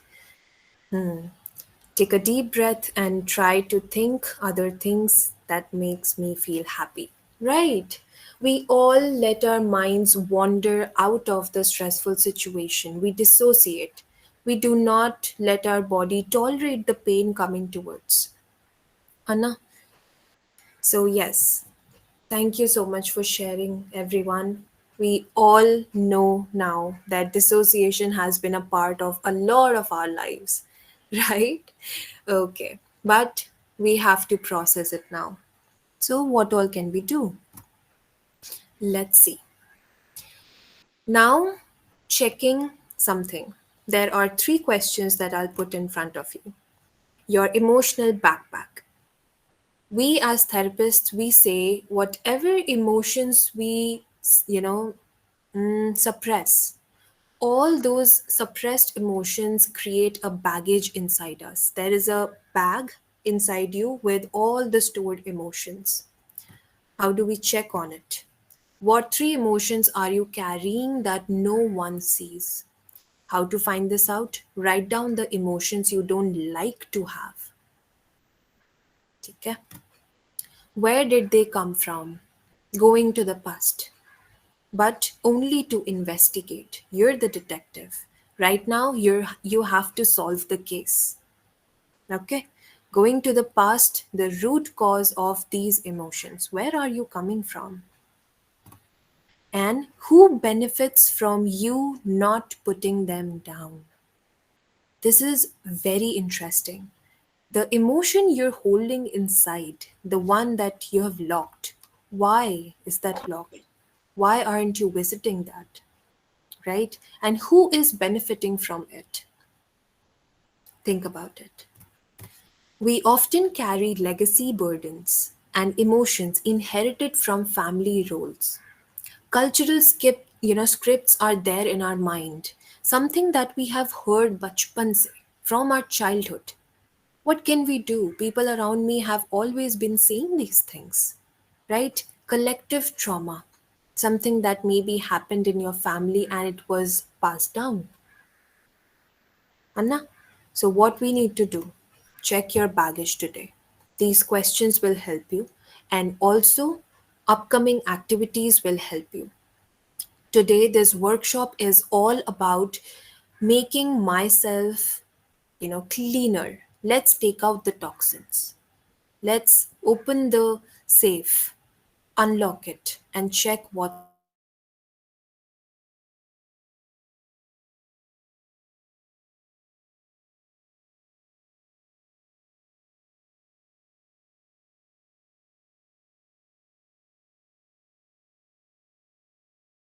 Take a deep breath and try to think other things that makes me feel happy. Right. We all let our minds wander out of the stressful situation. We dissociate. We do not let our body tolerate the pain coming towards. Anna. So yes, thank you so much for sharing, everyone. We all know now that dissociation has been a part of a lot of our lives, right? Okay, but we have to process it now. So, what all can we do? Let's see. Now, checking something. There are three questions that I'll put in front of you. Your emotional backpack. We as therapists, we say whatever emotions we, you know, suppress, all those suppressed emotions create a baggage inside us. There is a bag inside you with all the stored emotions. How do we check on it? What three emotions are you carrying that no one sees? How to find this out? Write down the emotions you don't like to have. Okay? Where did they come from? Going to the past, but only to investigate. You're the detective. Right now, you have to solve the case. Okay? Going to the past, the root cause of these emotions. Where are you coming from? And who benefits from you not putting them down? This is very interesting. The emotion you're holding inside, the one that you have locked, why is that locked? Why aren't you visiting that? right? And who is benefiting from it? Think about it. We often carry legacy burdens and emotions inherited from family roles. Cultural scripts are there in our mind, something that we have heard bachpan se, from our childhood. What can we do? People around me have always been saying these things, right? Collective trauma, something that maybe happened in your family and it was passed down. Anna, so what we need to do? Check your baggage today. These questions will help you, and also upcoming activities will help you. Today, this workshop is all about making myself, cleaner. Let's take out the toxins. Let's open the safe, unlock it, and check what's inside. Let's make myself cleaner. Let's make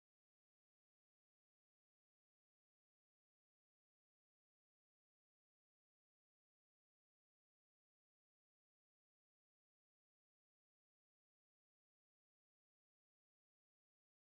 myself healthier. Let's make myself stronger. Let's make myself more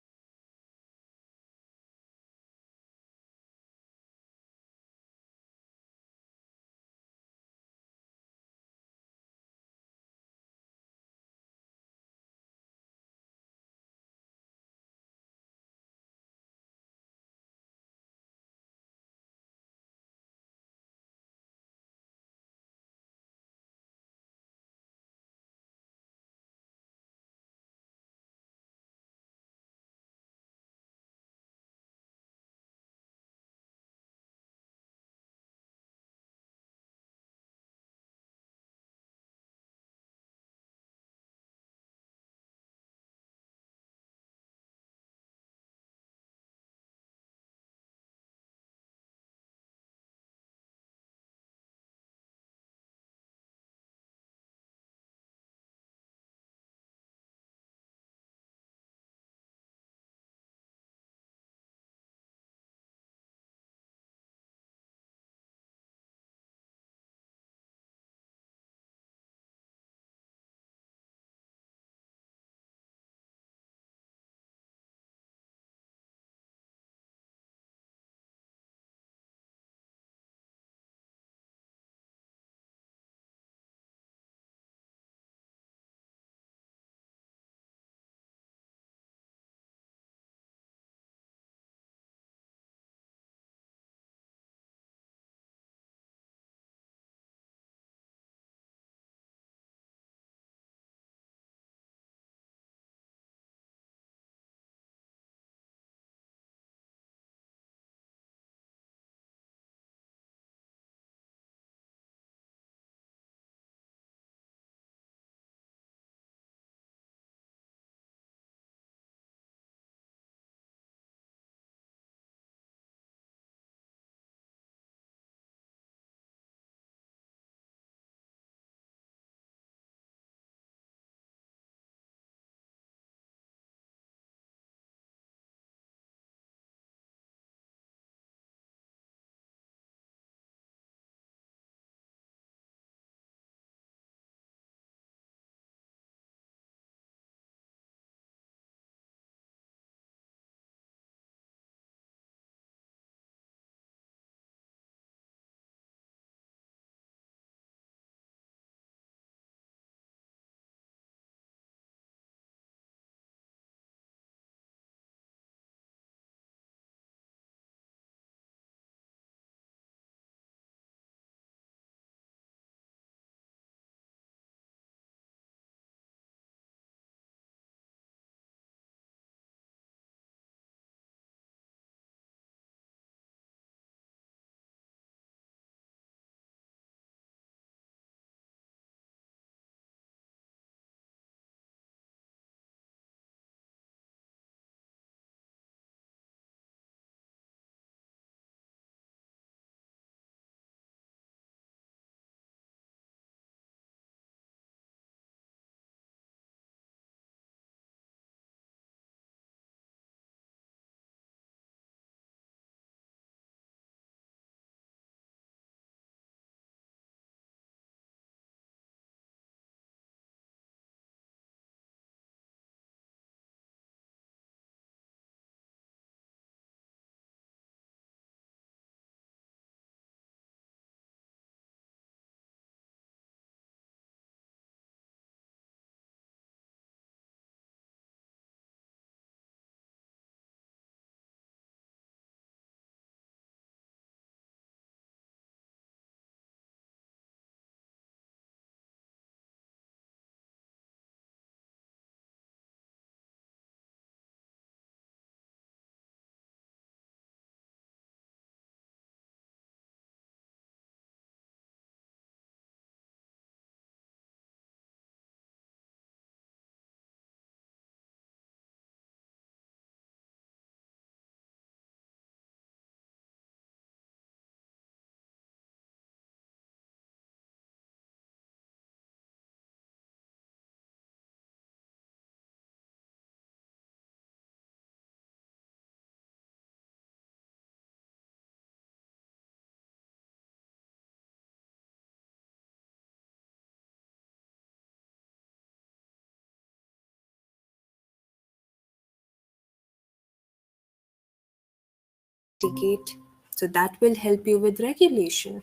masticate. So that will help you with regulation.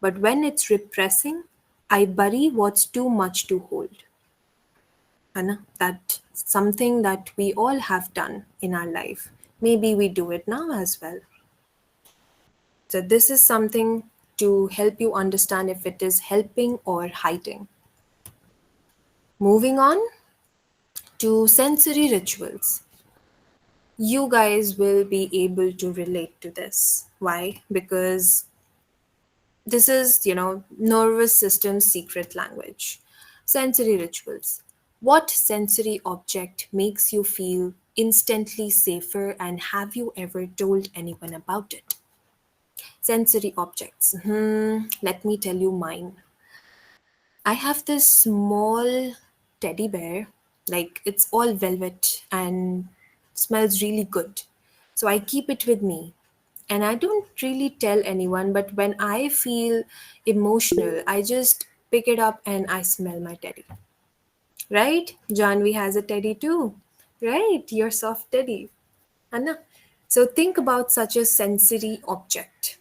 But when it's repressing, I bury what's too much to hold. Anna, that's something that we all have done in our life. Maybe we do it now as well. So this is something to help you understand if it is helping or hiding. Moving on to sensory rituals. You guys will be able to relate to this. Why? Because this is, nervous system secret language. Sensory rituals. What sensory object makes you feel instantly safer, and have you ever told anyone about it? Sensory objects. Let me tell you mine. I have this small teddy bear, like it's all velvet and smells really good. So I keep it with me. And I don't really tell anyone, but when I feel emotional, I just pick it up and I smell my teddy. Right? Janvi has a teddy too. Right? Your soft teddy. Anna. So think about such a sensory object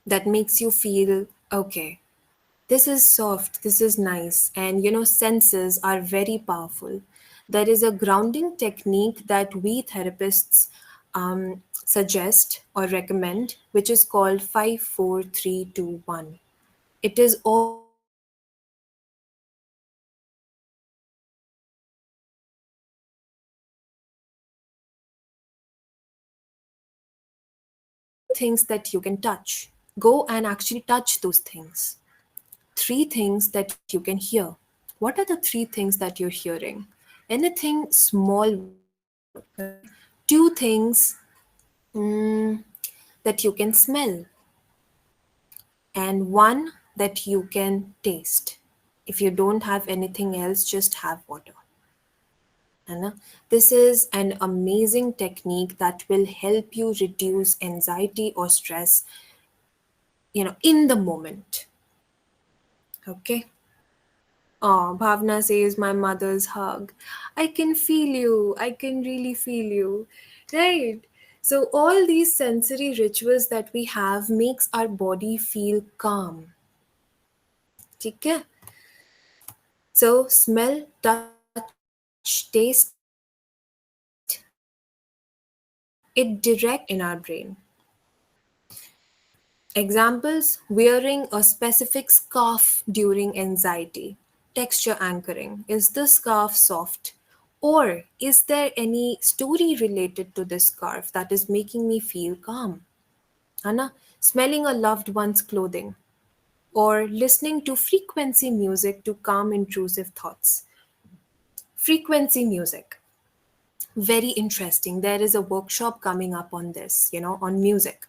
that makes you feel okay. This is soft, this is nice, and senses are very powerful. There is a grounding technique that we therapists suggest or recommend, which is called 54321. It is all things that you can touch. Go and actually touch those things. Three things that you can touch. Go and actually touch those things. Three things that you can hear. What are the three things that you're hearing? Anything small will do. Okay. Two things that you can smell, and one that you can taste. If you don't have anything else, just have water. Anna, this is an amazing technique that will help you reduce anxiety or stress, in the moment. Okay. Oh, Bhavna says my mother's hug. I can feel you. I can really feel you. Right. So all these sensory rituals that we have makes our body feel calm. ठीक है? So smell, touch, taste, it direct in our brain. Examples: wearing a specific scarf during anxiety. Texture anchoring. Is the scarf soft? Or is there any story related to this scarf that is making me feel calm? Anna, smelling a loved one's clothing. Or listening to frequency music to calm intrusive thoughts. Frequency music. Very interesting. There is a workshop coming up on this, on music.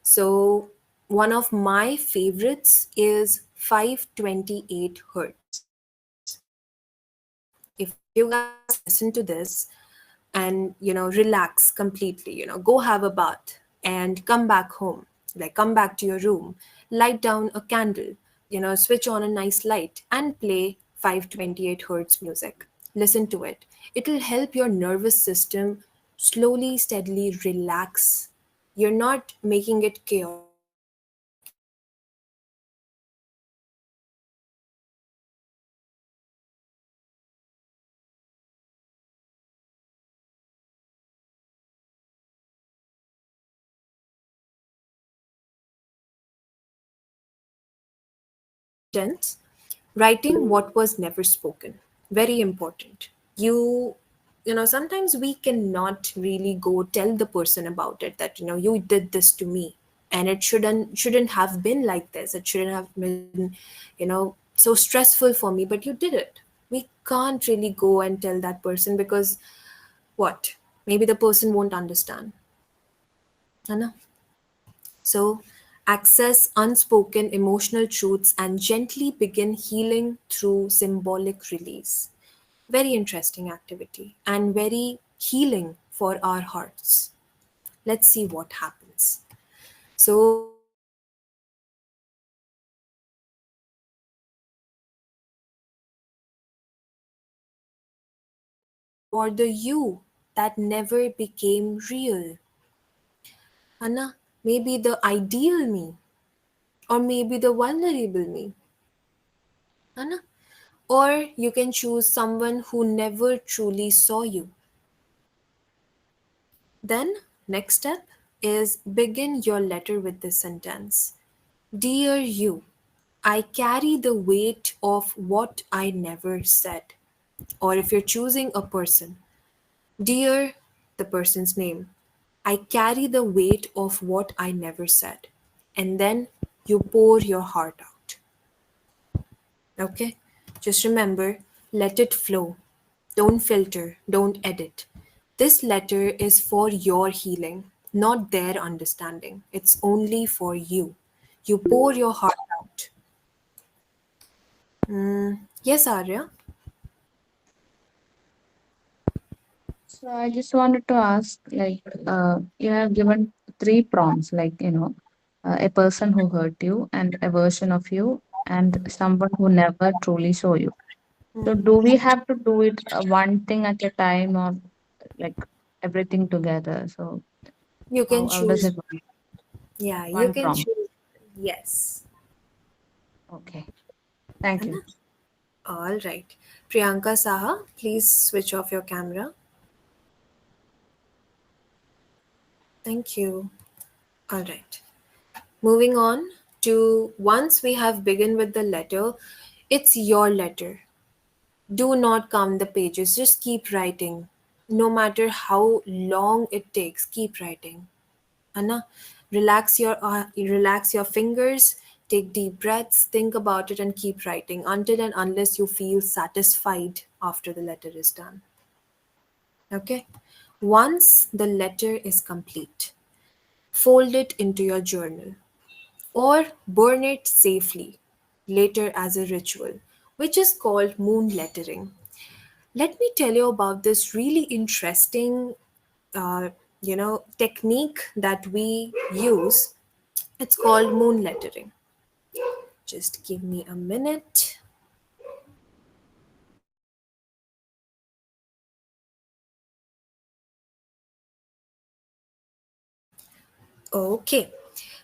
So, one of my favorites is 528 hertz. If you guys listen to this and, relax completely, go have a bath and come back home, like come back to your room, light down a candle, switch on a nice light and play 528 hertz music. Listen to it. It'll help your nervous system slowly, steadily relax. You're not making it chaotic, you're making it relaxed. Sentence, writing what was never spoken. Very important. Sometimes we cannot really go tell the person about it that you did this to me, and it shouldn't have been like this. It shouldn't have been, so stressful for me, but you did it. We can't really go and tell that person because what? Maybe the person won't understand. है. So, access unspoken emotional truths and gently begin healing through symbolic release. Very interesting activity and very healing for our hearts. Let's see what happens. So, for the you that never became real. Anna, maybe the ideal me, or maybe the vulnerable me. Anna, or you can choose someone who never truly saw you. Then, next step is begin your letter with this sentence. Dear you, I carry the weight of what I never said. Or if you're choosing a person, dear the person's name, I carry the weight of what I never said. And then you pour your heart out. Okay? Just remember, let it flow. Don't filter, don't edit. This letter is for your healing, not their understanding. It's only for you. You pour your heart out. Yes, Arya? So I just wanted to ask, like, you have given three prompts, like, a person who hurt you, and a version of you, and someone who never truly saw you. So do we have to do it one thing at a time, or like everything together? So You can how does choose. it work? Yeah, you One can prompt. choose. Yes. Okay. Thank you. Anna? All right. Priyanka Saha, please switch off your camera. Thank you. All right. Moving on to once we have begun with the letter, it's your letter. Do not count the pages, just keep writing. No matter how long it takes, keep writing. Anna, relax your fingers, take deep breaths, think about it and keep writing until and unless you feel satisfied after the letter is done. Okay? Once the letter is complete, fold it into your journal or burn it safely later as a ritual, which is called moon lettering. Let me tell you about this really interesting, uh, technique that we use. It's called moon lettering. Just give me a minute. Okay,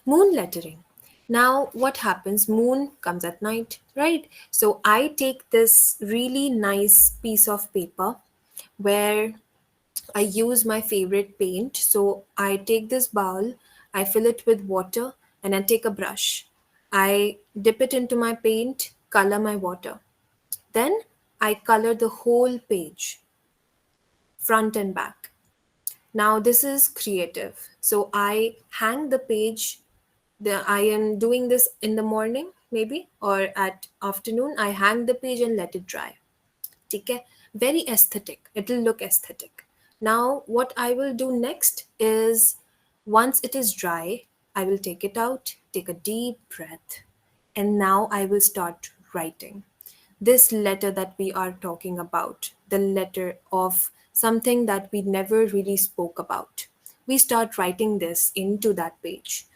moon lettering. Now, what happens? Moon comes at night, right? So, I take this really nice piece of paper where I use my favorite paint. So, I take this bowl, I fill it with water, and I take a brush. I dip it into my paint, color my water. Then, I color the whole page, front and back. Now this is creative. So I hang the page. I am doing this in the morning maybe or at afternoon. I hang the page and let it dry. Okay, very aesthetic. It'll look aesthetic. Now what I will do next is once it is dry, I will take it out, take a deep breath, and now I will start writing this letter that we are talking about, the letter of something that we never really spoke about. We start writing this into that page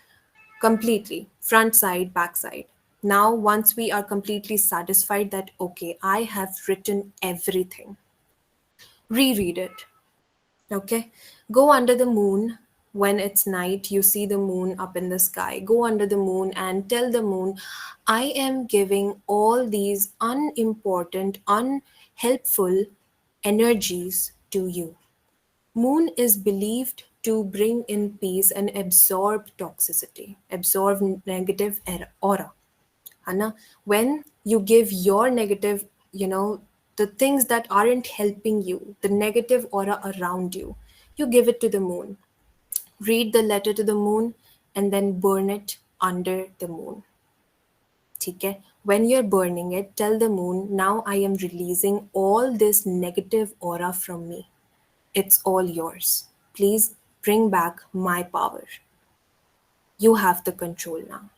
completely, front side, back side. Now, once we are completely satisfied that, okay, I have written everything, reread it. Okay. Go under the moon when it's night, you see the moon up in the sky. Go under the moon and tell the moon, I am giving all these unimportant, unhelpful energies to you. Moon is believed to bring in peace and absorb toxicity, absorb negative aura. Anna, when you give your negative, the things that aren't helping you, the negative aura around you, you give it to the moon. Read the letter to the moon and then burn it under the moon. Okay? When you're burning it, tell the moon, now I am releasing all this negative aura from me. It's all yours. Please bring back my power. You have the control now.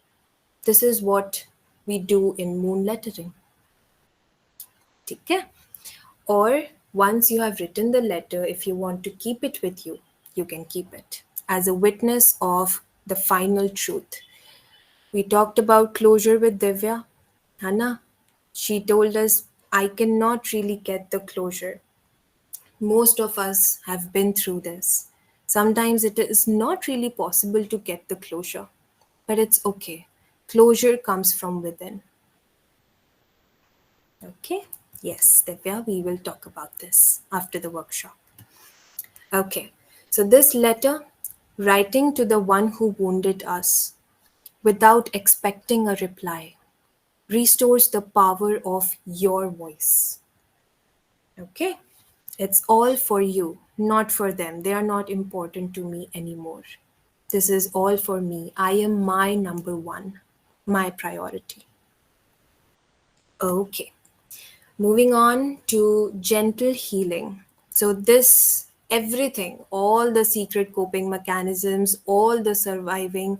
This is what we do in moon lettering. Okay? Or once you have written the letter, if you want to keep it with you, you can keep it as a witness of the final truth. We talked about closure with Divya. Hannah, she told us, I cannot really get the closure. Most of us have been through this. Sometimes it is not really possible to get the closure, but it's okay. Closure comes from within. Okay? Yes, Divya, we will talk about this after the workshop. Okay, so this letter, writing to the one who wounded us without expecting a reply, restores the power of your voice. Okay? It's all for you, not for them. They are not important to me anymore. This is all for me. I am my number one, my priority. Okay. Moving on to gentle healing. So, this everything, all the secret coping mechanisms, all the surviving,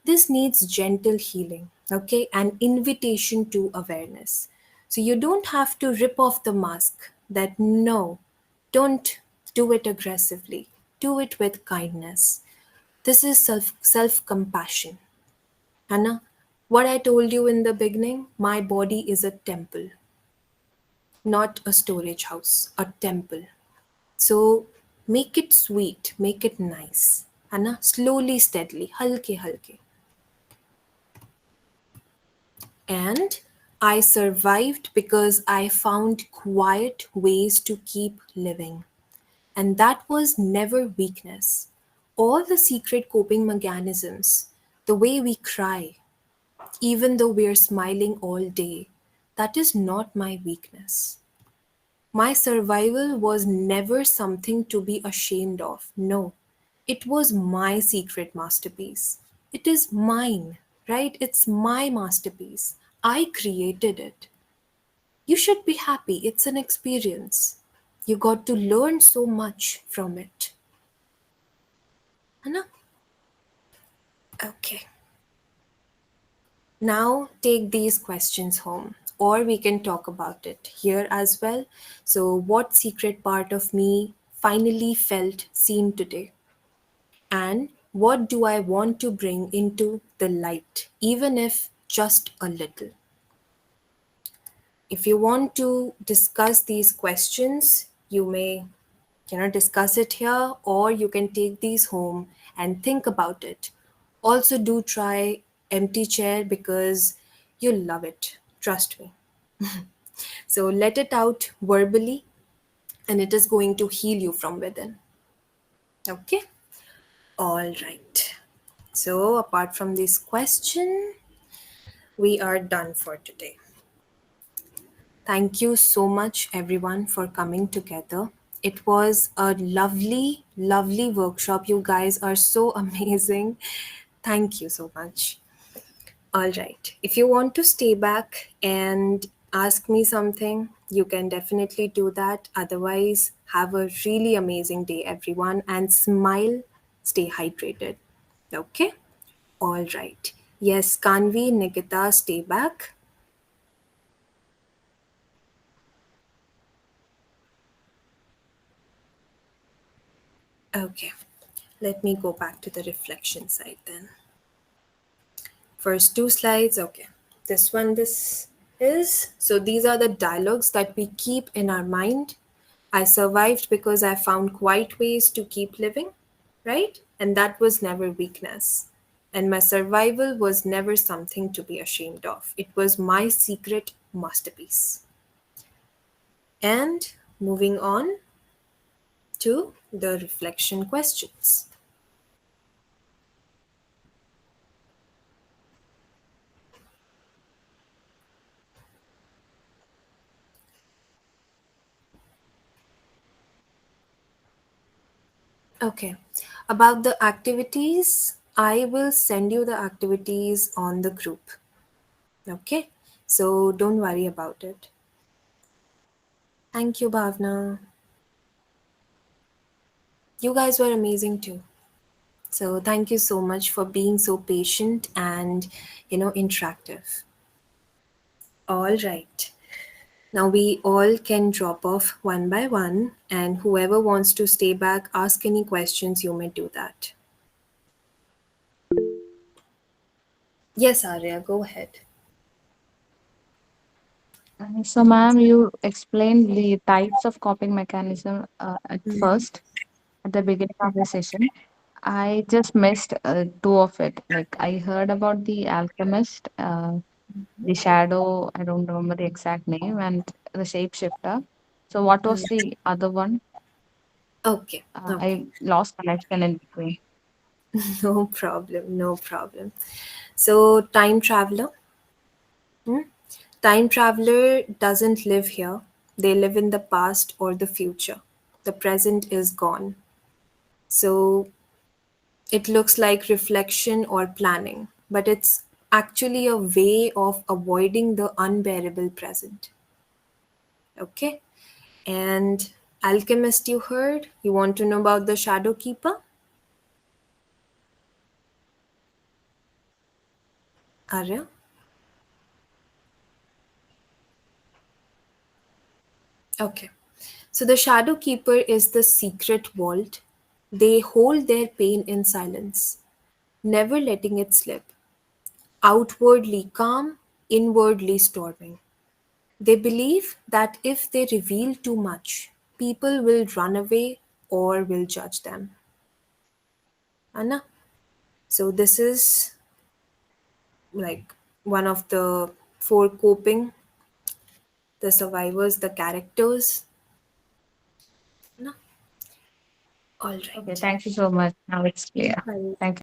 this needs gentle healing, okay? An invitation to awareness. So, you don't have to rip off the mask that no, don't do it aggressively, do it with kindness. This is self compassion. Hannah, what I told you in the beginning, my body is a temple, not a storage house, a temple. So make it sweet, make it nice. है ना? Slowly, steadily, halke halke. And I survived because I found quiet ways to keep living. And that was never weakness. All the secret coping mechanisms, the way we cry, even though we're smiling all day, that is not my weakness. My survival was never something to be ashamed of. No, it was my secret masterpiece. It is mine, right? It's my masterpiece. I created it. You should be happy. It's an experience. You got to learn so much from it. है ना? Okay. Now take these questions home, or we can talk about it here as well. So, what secret part of me finally felt seen today? And what do I want to bring into the light, even if just a little? If you want to discuss these questions, you may discuss it here, or you can take these home and think about it. Also, do try empty chair because you'll love it. Trust me. So let it out verbally, and it is going to heal you from within. Okay? All right. So, apart from this question, we are done for today. Thank you so much, everyone, for coming together. It was a lovely, lovely workshop. You guys are so amazing. Thank you so much. All right. If you want to stay back and ask me something, you can definitely do that. Otherwise, have a really amazing day, everyone, and smile, stay hydrated. Okay? All right. Yes, Kanvi, Nikita, stay back. Okay. Let me go back to the reflection side then. First two slides, okay. This one, this is. So these are the dialogues that we keep in our mind. I survived because I found quiet ways to keep living, right? And that was never weakness. And my survival was never something to be ashamed of. It was my secret masterpiece. And moving on to the reflection questions. Okay. About the activities, I will send you the activities on the group. Okay. So don't worry about it. Thank you, Bhavna. You guys were amazing too. So thank you so much for being so patient and, interactive. All right. Now we all can drop off one by one, and whoever wants to stay back, ask any questions, you may do that. Yes, Arya, go ahead. So, ma'am, you explained the types of coping mechanism at Mhm. first. at the beginning of the session. I just missed two of it. Like I heard about the alchemist, the shadow. I don't remember the exact name, and the shapeshifter. So what was the other one? Okay, okay. I lost connection in between. No problem, no problem. So, time traveler. Hmm? Time traveler doesn't live here. They live in the past or the future. The present is gone. So, it looks like reflection or planning, but it's actually a way of avoiding the unbearable present. Okay? And alchemist, you heard? You want to know about the shadow keeper? Arya? Okay. So the shadow keeper is the secret vault. They hold their pain in silence, never letting it slip. Outwardly calm, inwardly storming. They believe that if they reveal too much, people will run away or will judge them. Anna? So this is like one of the four coping, the survivors, the characters. Anna? All Okay, right. thank you so much. Now it's clear. Bye. Thank you.